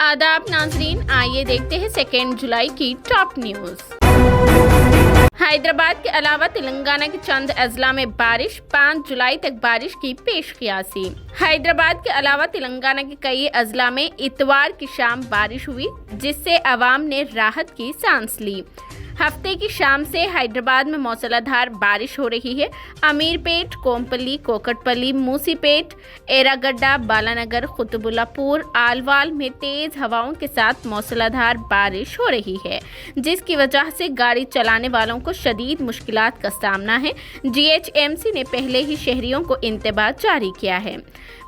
आदाब नाजरीन, आइए देखते हैं 2 जुलाई की टॉप न्यूज। हैदराबाद के अलावा तेलंगाना के चंद अजला में बारिश, 5 जुलाई तक बारिश की पेशकियासी। हैदराबाद के अलावा तेलंगाना के कई अजला में इतवार की शाम बारिश हुई, जिससे अवाम ने राहत की सांस ली। हफ्ते की शाम से हैदराबाद में मौसलाधार बारिश हो रही है। अमीरपेट, कोमपल्ली, कोकटपल्ली, मूसीपेट, एरागड्डा, बालानगर, कुतुबुल्लापुर, आलवाल में तेज हवाओं के साथ मौसलाधार बारिश हो रही है, जिसकी वजह से गाड़ी चलाने वालों को शदीद मुश्किलात का सामना है। GHMC ने पहले ही शहरियों को इंतबाह जारी किया है।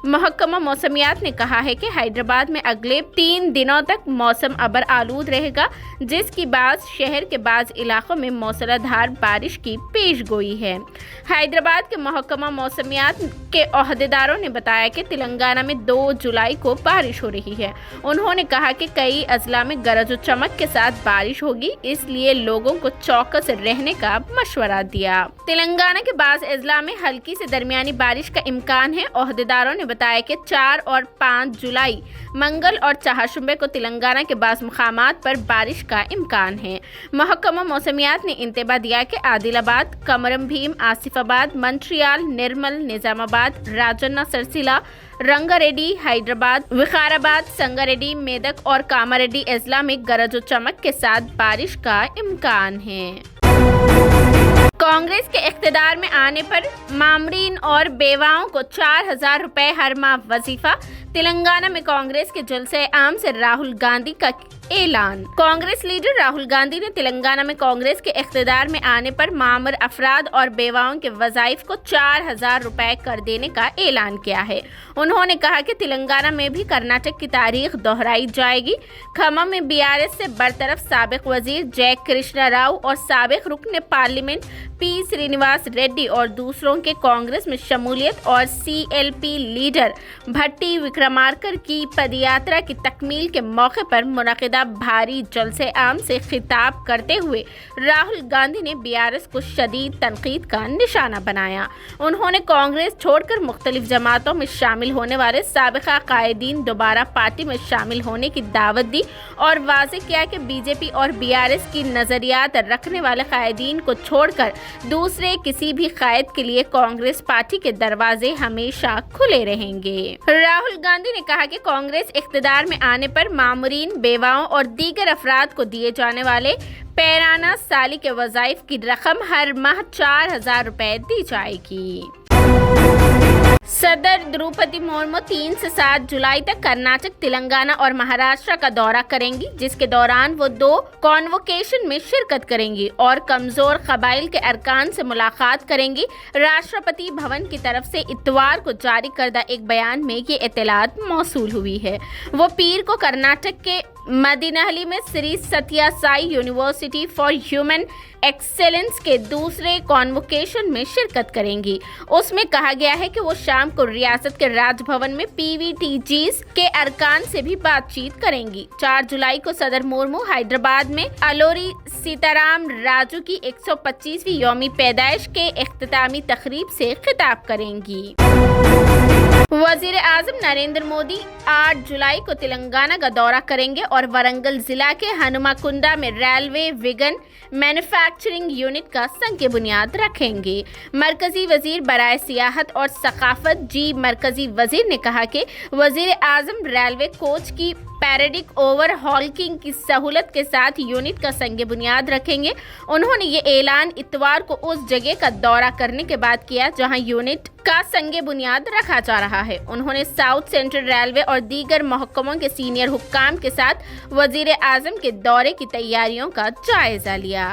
महकमा मौसमियात ने कहा है कि हैदराबाद में अगले 3 दिनों तक मौसम अबर आलूद रहेगा, जिसकी बाद शहर के बाज़ इलाकों में मौसलाधार बारिश की पेशगोई है। हैदराबाद के महकमा मौसमियात के ओहदेदारों ने बताया कि तेलंगाना में 2 जुलाई को बारिश हो रही है। उन्होंने कहा कि कई अजला में गरज और चमक के साथ बारिश होगी, इसलिए लोगों को चौकस रहने का मशवरा दिया। तेलंगाना के बाज़ अजला में हल्की से दरमियानी बारिश का इम्कान है। ओहदेदारों ने बताया कि 4 और 5 जुलाई मंगल और चाहशुंबे को तेलंगाना के बाज़ मुकामात पर बारिश का इम्कान है। महकमा मौसमियात ने इंतबाह दिया कि आदिलाबाद, कमरम भीम, आसिफाबाद, मंट्रियाल, निर्मल, निजामाबाद, राजन्ना सरसिला, रंगारेड्डी, हैदराबाद, विकाराबाद, संगारेड्डी, मेदक और कामारेड्डी अजला में गरज और चमक के साथ बारिश का इम्कान है। कांग्रेस के इख्तिदार में आने पर मामरीन और बेवाओं को 4,000 रुपए हर माह वजीफा। तेलंगाना में कांग्रेस के जलसे आम से राहुल गांधी का ऐलान। कांग्रेस लीडर राहुल गांधी ने तेलंगाना में कांग्रेस के इख्तिदार में आने पर मामर अफराद और बेवाओं के वज़ाइफ को 4,000 रुपए कर देने का ऐलान किया है। उन्होंने कहा कि तेलंगाना में भी कर्नाटक की तारीख दोहराई जाएगी। खम्मम में BRS से बरतरफ साबिक वजीर जय कृष्णा राव और साबिक रुकन पार्लियामेंट P श्रीनिवास रेड्डी और दूसरों के कांग्रेस में शमूलियत और CLP लीडर भट्टी विक्रमार्कर की पदयात्रा की तकमील के मौके पर मुनक़िदा भारी जलसे आम से खिताब करते हुए राहुल गांधी ने BRS को शदीद तनकीद का निशाना बनाया। उन्होंने कांग्रेस छोड़कर मुख्तलिफ जमातों में शामिल होने वाले साबिका कायदीन दोबारा पार्टी में शामिल होने की दावत दी और वाज़ेह किया कि BJP और BRS की नज़रियात रखने वाले कायदीन को छोड़कर दूसरे किसी भी कायद के लिए कांग्रेस पार्टी के दरवाजे हमेशा खुले रहेंगे। राहुल गांधी ने कहा कि कांग्रेस इख्तिदार में आने पर मामूरीन, बेवाओं और दीगर अफराद को दिए जाने वाले पैराना साली के वज़ाइफ की रकम हर माह 4,000 रुपए दी जाएगी। सदर द्रौपदी मुर्मू 3 से 7 जुलाई तक कर्नाटक, तेलंगाना और महाराष्ट्र का दौरा करेंगी, जिसके दौरान वो 2 कॉन्वोकेशन में शिरकत करेंगी और कमजोर कबाइल के अरकान से मुलाकात करेंगी। राष्ट्रपति भवन की तरफ से इतवार को जारी करदा एक बयान में ये इत्तलात मौसूल हुई है। वो पीर को कर्नाटक के मदीनाहली में Shri Satya Sai university for human excellence के दूसरे कॉन्वोकेशन में शिरकत करेंगी। उसमें कहा गया है कि वो शाम को रियासत के राजभवन में PVTGs के अरकान से भी बातचीत करेंगी। 4 जुलाई को सदर मुर्मू हैदराबाद में अलोरी सीताराम राजू की 125वीं यौमी पैदाइश के इख्तितामी तकरीब से खिताब करेंगी। वजीर आजम नरेंद्र मोदी 8 जुलाई को तेलंगाना का दौरा करेंगे और वरंगल जिला के हनुमाकुंडा में रेलवे विगन मैन्युफैक्चरिंग यूनिट का संग बुनियाद रखेंगे। मरकजी वजीर बराए सियाहत और सकाफत मरकजी वजीर ने कहा कि वजीर आजम रेलवे कोच की पैराडिक ओवरहॉलिंग की सहूलत के साथ यूनिट का संग बुनियाद रखेंगे। उन्होंने ये ऐलान इतवार को उस जगह का दौरा करने के बाद किया जहां यूनिट का संग बुनियाद रखा जा रहा है। उन्होंने साउथ सेंट्रल रेलवे और दीगर महकमों के सीनियर हुक्काम के साथ वजीर आजम के दौरे की तैयारियों का जायजा लिया।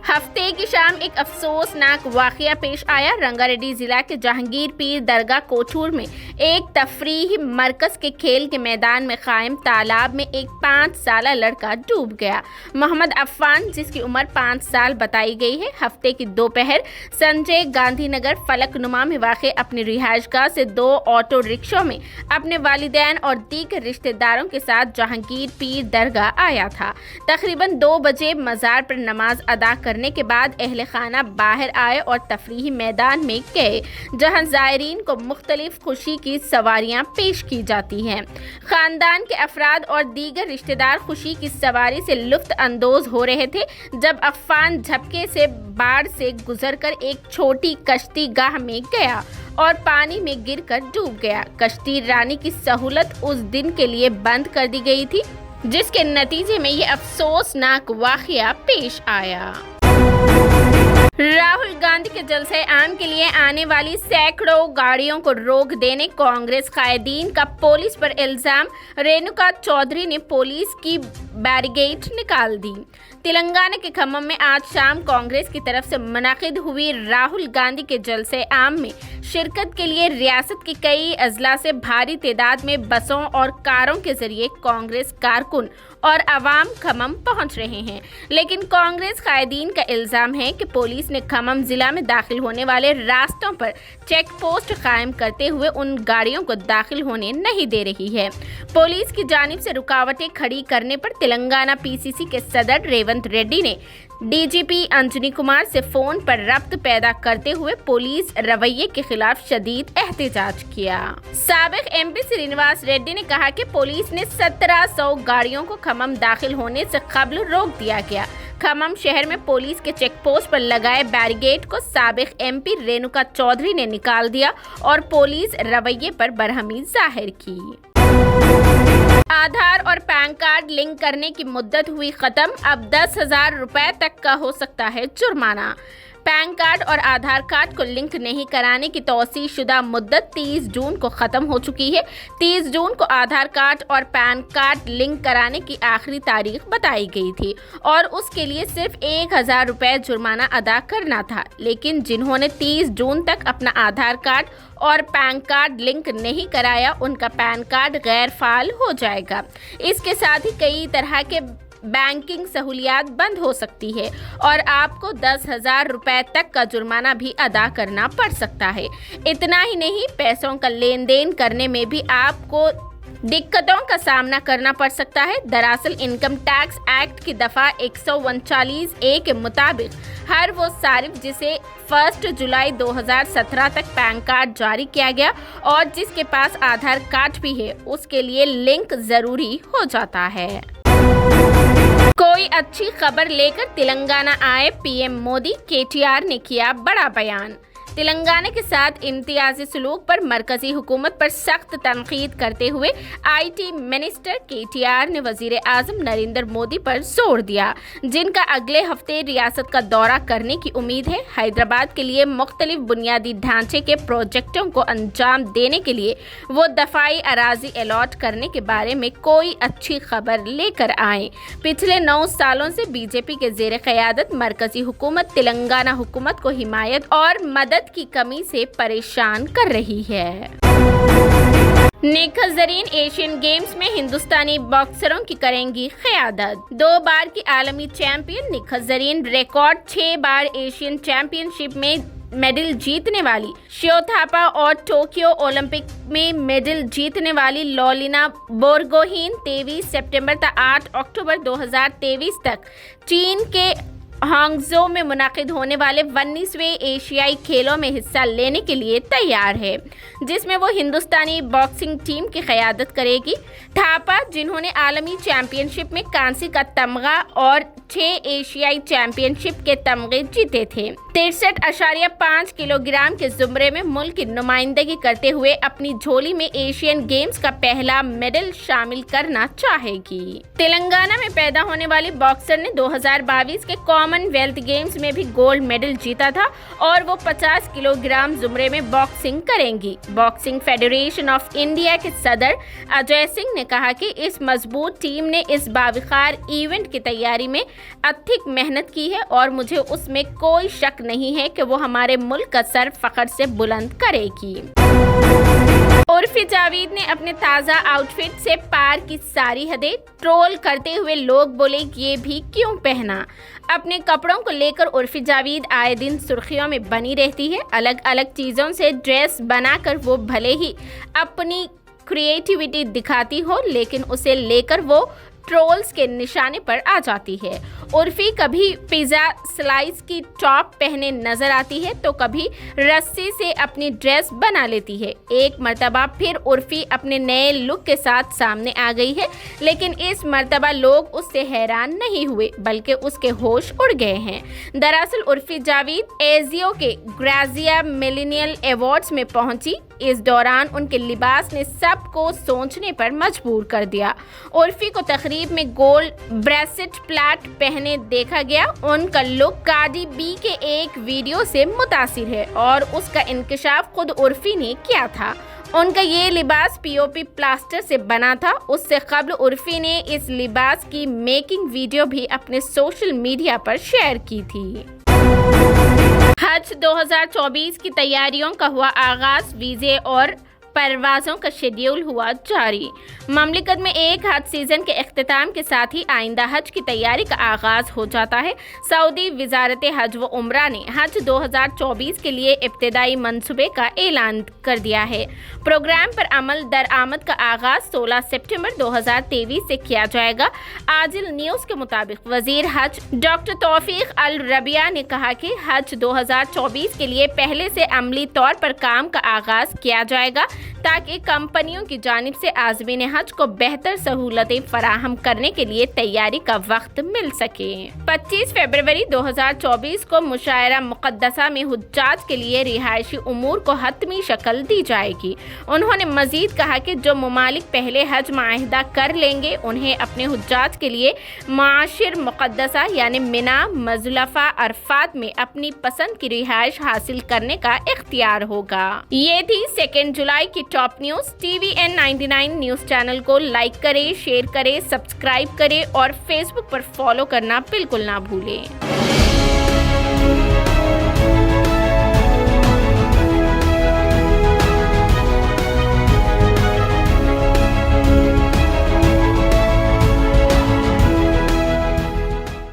हफ्ते की शाम एक अफसोसनाक वाकया पेश आया। रंगारेड्डी जिला के जहांगीर पीर दरगाह कोठूर में एक तफरीही मरकज के खेल के मैदान में कायम तालाब में एक 5 साला लड़का डूब गया। मोहम्मद अफ़ान, जिसकी उम्र 5 साल बताई गई है, हफ्ते की दोपहर संजय गांधी नगर फलकनुमा में वाक़ अपनी रिहाइशगाह से 2 ऑटो रिक्शों में अपने वालिदैन और दीगर रिश्तेदारों के साथ जहांगीर पीर दरगाह आया था। तकरीबन 2 बजे मज़ार पर नमाज अदा कर کرنے کے بعد اہل خانہ باہر آئے اور تفریحی میدان میں گئے جہاں زائرین کو مختلف خوشی کی سواریاں پیش کی جاتی ہیں۔ خاندان کے افراد اور دیگر رشتہ دار خوشی کی سواری سے لطف اندوز ہو رہے تھے جب عفان جھپکے سے باڑ سے گزر کر ایک چھوٹی کشتی گاہ میں گیا اور پانی میں گر کر ڈوب گیا۔ کشتی رانی کی سہولت اس دن کے لیے بند کر دی گئی تھی، جس کے نتیجے میں یہ افسوسناک واقعہ پیش آیا۔ راہل گاندھی کے جلسہ عام کے لیے آنے والی سینکڑوں گاڑیوں کو روک دینے کانگریس قائدین کا پولیس پر الزام، رینوکا چودھری نے پولیس کی بیریکیڈ نکال دی۔ تلنگانہ کے کھمم میں آج شام کانگریس کی طرف سے منعقد ہوئی راہل گاندھی کے جلسہ عام میں شرکت کے لیے ریاست کے کئی اضلاع سے بھاری تعداد میں بسوں اور کاروں کے ذریعے کانگریس کارکن اور عوام کھمم پہنچ رہے ہیں، لیکن کانگریس قائدین کا الزام ہے کہ پولیس نے کھمم ضلع میں داخل ہونے والے راستوں پر چیک پوسٹ قائم کرتے ہوئے ان گاڑیوں کو داخل ہونے نہیں دے رہی ہے۔ پولیس کی جانب سے رکاوٹیں کھڑی کرنے پر تلنگانہ پی سی سی کے صدر ریونت ریڈی نے ڈی جی پی انجنی کمار سے فون پر ربط پیدا کرتے ہوئے پولیس رویے کے خلاف شدید احتجاج کیا۔ سابق ایم پی سرینواس ریڈی نے کہا کہ پولیس نے 1700 گاڑیوں کو کھمم داخل ہونے سے قبل روک دیا گیا۔ کھمم شہر میں پولیس کے چیک پوسٹ پر لگائے بیریکیڈ کو سابق ایم پی رینوکا چودھری نے نکال دیا اور پولیس رویے پر برہمی ظاہر کی۔ آدھار اور پین کارڈ لنک کرنے کی مدت ہوئی ختم، اب 10,000 روپے تک کا ہو سکتا ہے جرمانہ۔ پین کارڈ اور آدھار کارڈ کو لنک نہیں کرانے کی توسیع شدہ مدت 30 جون کو ختم ہو چکی ہے۔ 30 جون کو آدھار کارڈ اور پین کارڈ لنک کرانے کی آخری تاریخ بتائی گئی تھی اور اس کے لیے صرف 1,000 روپے جرمانہ ادا کرنا تھا، لیکن جنہوں نے 30 جون تک اپنا آدھار کارڈ اور پین کارڈ لنک نہیں کرایا ان کا پین کارڈ غیر فعال ہو جائے گا۔ اس کے ساتھ ہی کئی طرح کے بینکنگ سہولیات بند ہو سکتی ہے اور آپ کو 10,000 روپے تک کا جرمانہ بھی ادا کرنا پڑ سکتا ہے۔ اتنا ہی نہیں، پیسوں کا لین دین کرنے میں بھی آپ کو دقتوں کا سامنا کرنا پڑ سکتا ہے۔ دراصل انکم ٹیکس ایکٹ کی دفعہ 139A کے مطابق ہر وہ صارف جسے 1 جولائی 2017 تک پین کارڈ جاری کیا گیا اور جس کے پاس آدھار کارڈ بھی ہے، اس کے لیے لنک ضروری ہو جاتا ہے۔ کوئی اچھی خبر لے کر تلنگانہ آئے پی ایم مودی، کے ٹی آر نے کیا بڑا بیان۔ تلنگانہ کے ساتھ امتیازی سلوک پر مرکزی حکومت پر سخت تنقید کرتے ہوئے آئی ٹی منسٹر کے ٹی آر نے وزیر اعظم نریندر مودی پر زور دیا، جن کا اگلے ہفتے ریاست کا دورہ کرنے کی امید ہے۔ حیدرآباد کے لیے مختلف بنیادی ڈھانچے کے پروجیکٹوں کو انجام دینے کے لیے وہ دفاعی اراضی الاٹ کرنے کے بارے میں کوئی اچھی خبر لے کر آئیں۔ پچھلے 9 سالوں سے بی جے پی کے زیر قیادت مرکزی حکومت تلنگانہ حکومت کو حمایت اور مدد کی کمی سے پریشان کر رہی ہے۔ نکھت زرین ایشین گیمز میں ہندوستانی باکسروں کی کریں گی قیادت۔ 2 بار کی عالمی چیمپئن نکھت زرین ریکارڈ 6 بار ایشین چیمپئن شپ میں میڈل جیتنے والی شیو تھاپا اور ٹوکیو اولمپک میں میڈل جیتنے والی لولینا بورگوہین 23 سپٹمبر تا 8 اکتوبر 2023 تک چین کے ہانگزو میں منعقد ہونے والے 19ویں ایشیائی کھیلوں میں حصہ لینے کے لیے تیار ہے، جس میں وہ ہندوستانی باکسنگ ٹیم کی قیادت کرے گی۔ تھاپا، جنہوں نے عالمی چیمپئن شپ میں کانسی کا تمغہ اور 6 ایشیائی چیمپئن شپ کے تمغے جیتے تھے، 63.5 کلو گرام کے زمرے میں ملک کی نمائندگی کرتے ہوئے اپنی جھولی میں ایشین گیمز کا پہلا میڈل شامل کرنا چاہے گی۔ تلنگانہ میں پیدا ہونے والی باکسر نے 2022 کے کامن ویلتھ گیمز میں بھی گولڈ میڈل جیتا تھا اور وہ 50 کلو گرام زمرے میں باکسنگ کریں گی۔ باکسنگ فیڈریشن آف انڈیا کے صدر اجے سنگھ نے کہا کہ اس مضبوط ٹیم نے اس باوقار ایونٹ کی تیاری میں اتھک محنت کی ہے اور مجھے اس میں کوئی شک نہیں ہے کہ وہ ہمارے ملک کا سر فخر سے بلند کرے گی۔ عرفی جاوید نے اپنے تازہ آؤٹ فٹ سے پار کی ساری حدیں، ٹرول کرتے ہوئے لوگ بولے یہ بھی کیوں پہنا۔ اپنے کپڑوں کو لے کر عرفی جاوید آئے دن سرخیوں میں بنی رہتی ہے۔ الگ الگ چیزوں سے ڈریس بنا کر وہ بھلے ہی اپنی کریٹیوٹی دکھاتی ہو، لیکن اسے لے کر وہ ट्रोल्स के निशाने पर आ जाती है। उर्फी कभी पिज्जा स्लाइस की टॉप पहने नजर आती है तो कभी रस्सी से अपनी ड्रेस बना लेती है। एक मर्तबा फिर उर्फी अपने नए लुक के साथ सामने आ गई है, लेकिन इस मर्तबा लोग उससे हैरान नहीं हुए बल्कि उसके होश उड़ गए हैं। दरअसल उर्फी जावेद एजियो के ग्राजिया मिलेनियल अवार्ड्स में पहुंची। इस दौरान उनके लिबास ने सबको सोचने पर मजबूर कर दिया। उर्फी को तकरीब में गोल्ड ब्रेसलेट प्लेट पहने देखा गया। उनका लुक कार्डी बी के एक वीडियो से मुतासिर है और उसका इंकशाफ खुद उर्फी ने किया था। उनका ये लिबास पीओपी प्लास्टर से बना था। उससे कबल उर्फी ने इस लिबास की मेकिंग वीडियो भी अपने सोशल मीडिया पर शेयर की थी। हज 2024 की तैयारियों का हुआ आगाज। वीज़े और परवाज़ों का शेड्यूल हुआ जारी। ममलिकत में एक हज सीज़न के इख्तिताम के साथ ही आइंदा हज की तैयारी का आगाज़ हो जाता है। सऊदी वज़ारत हज व उम्रा ने हज 2024 के लिए इब्तिदाई मंसूबे का ऐलान कर दिया है। प्रोग्राम पर अमल दरआमद का आगाज़ 16 सितंबर 2023 से किया जाएगा। आजिल न्यूज़ के मुताबिक वज़ीर हज डॉक्टर तौफीक अल रबिया ने कहा कि हज 2024 के लिए पहले से अमली तौर पर काम का आगाज़ किया जाएगा ताकि कंपनियों की जानिब से आज़मीन हज को बेहतर सहूलतें फराहम करने के लिए तैयारी का वक्त मिल सके। 25 फरवरी 2024 को मुशायरा मुक़द्दसा में हुज्जाज के लिए रिहायशी उमूर को हतमी शक्ल दी जाएगी। उन्होंने मजीद कहा कि जो ममालिक पहले हज माहिदा कर लेंगे उन्हें अपने हुज्जाज के लिए माशिर मुक़द्दसा यानी मिना, मुज़दलिफ़ा, अरफात में अपनी पसंद की रिहाइश हासिल करने का इख्तियार होगा। ये थी 2 जुलाई की top news. TVN 99 news channel को लाइक करें, शेयर करें, सब्सक्राइब करें और फेसबुक पर फॉलो करना बिल्कुल ना भूलें।